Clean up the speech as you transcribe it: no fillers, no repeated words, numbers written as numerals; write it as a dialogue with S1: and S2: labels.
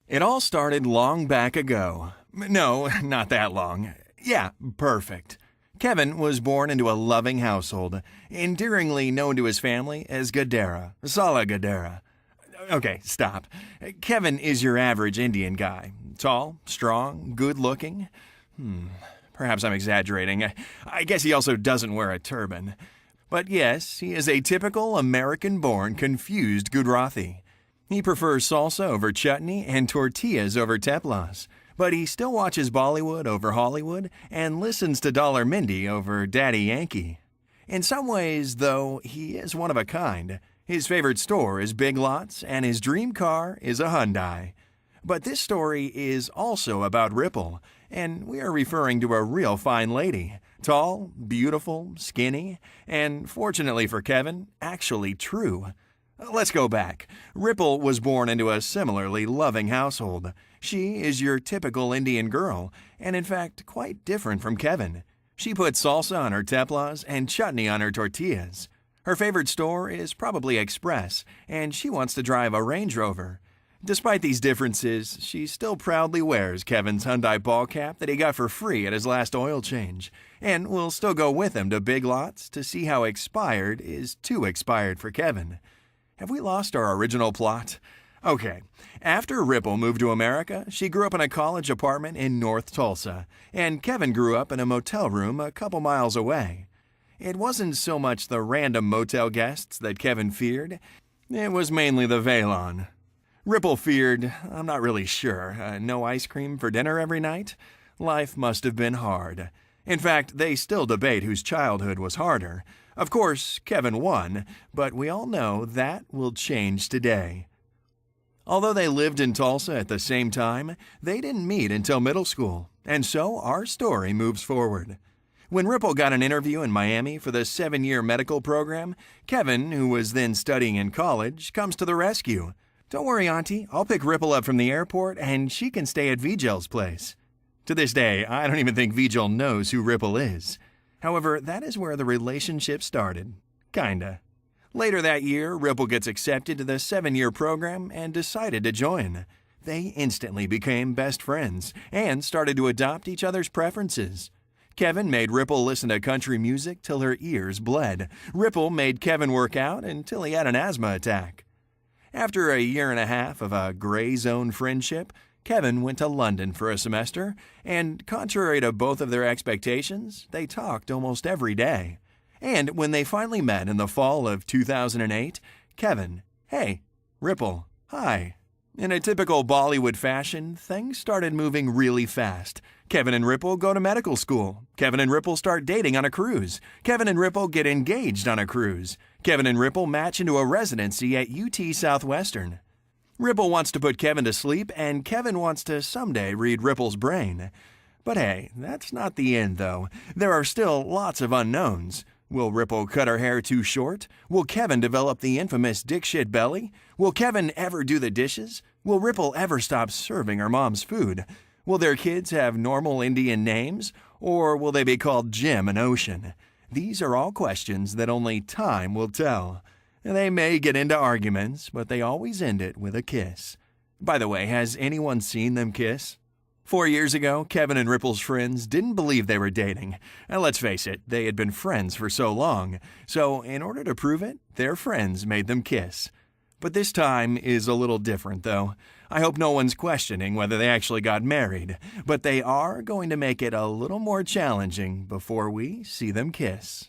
S1: It all started long back ago. No, not that long. Yeah, perfect. Kevin was born into a loving household, endearingly known to his family as Gadara, Sala Gadara. Okay, stop. Kevin is your average Indian guy. Tall, strong, good-looking. Perhaps I'm exaggerating. I guess he also doesn't wear a turban. But yes, he is a typical American-born confused Gujarati. He prefers salsa over chutney and tortillas over teplas. But he still watches Bollywood over Hollywood and listens to Dollar Mindy over Daddy Yankee. In some ways, though, he is one of a kind. His favorite store is Big Lots, and his dream car is a Hyundai. But this story is also about Ripple, and we are referring to a real fine lady. Tall, beautiful, skinny, and fortunately for Kevin, actually true. Let's go back. Ripple was born into a similarly loving household. She is your typical Indian girl, and in fact quite different from Kevin. She puts salsa on her teplas and chutney on her tortillas. Her favorite store is probably Express, and she wants to drive a Range Rover. Despite these differences, she still proudly wears Kevin's Hyundai ball cap that he got for free at his last oil change, and will still go with him to Big Lots to see how expired is too expired for Kevin. Have we lost our original plot? Okay, after Ripple moved to America, she grew up in a college apartment in North Tulsa, and Kevin grew up in a motel room a couple miles away. It wasn't so much the random motel guests that Kevin feared, it was mainly the Veylan. Ripple feared, I'm not really sure, no ice cream for dinner every night? Life must have been hard. In fact, they still debate whose childhood was harder. Of course, Kevin won, but we all know that will change today. Although they lived in Tulsa at the same time, they didn't meet until middle school, and so our story moves forward. When Ripple got an interview in Miami for the 7-year medical program, Kevin, who was then studying in college, comes to the rescue. Don't worry, Auntie, I'll pick Ripple up from the airport and she can stay at Vigel's place. To this day, I don't even think Vigel knows who Ripple is. However, that is where the relationship started. Kinda. Later that year, Ripple gets accepted to the 7-year program and decided to join. They instantly became best friends and started to adopt each other's preferences. Kevin made Ripple listen to country music till her ears bled. Ripple made Kevin work out until he had an asthma attack. After a year and a half of a gray zone friendship, Kevin went to London for a semester, and contrary to both of their expectations, they talked almost every day. And when they finally met in the fall of 2008, Kevin, hey, Ripple, hi. In a typical Bollywood fashion, things started moving really fast. Kevin and Ripple go to medical school. Kevin and Ripple start dating on a cruise. Kevin and Ripple get engaged on a cruise. Kevin and Ripple match into a residency at UT Southwestern. Ripple wants to put Kevin to sleep, and Kevin wants to someday read Ripple's brain. But hey, that's not the end, though. There are still lots of unknowns. Will Ripple cut her hair too short? Will Kevin develop the infamous dick shit belly? Will Kevin ever do the dishes? Will Ripple ever stop serving her mom's food? Will their kids have normal Indian names? Or will they be called Jim and Ocean? These are all questions that only time will tell. They may get into arguments, but they always end it with a kiss. By the way, has anyone seen them kiss? 4 years ago, Kevin and Ripple's friends didn't believe they were dating. And let's face it, they had been friends for so long. So in order to prove it, their friends made them kiss. But this time is a little different, though. I hope no one's questioning whether they actually got married. But they are going to make it a little more challenging before we see them kiss.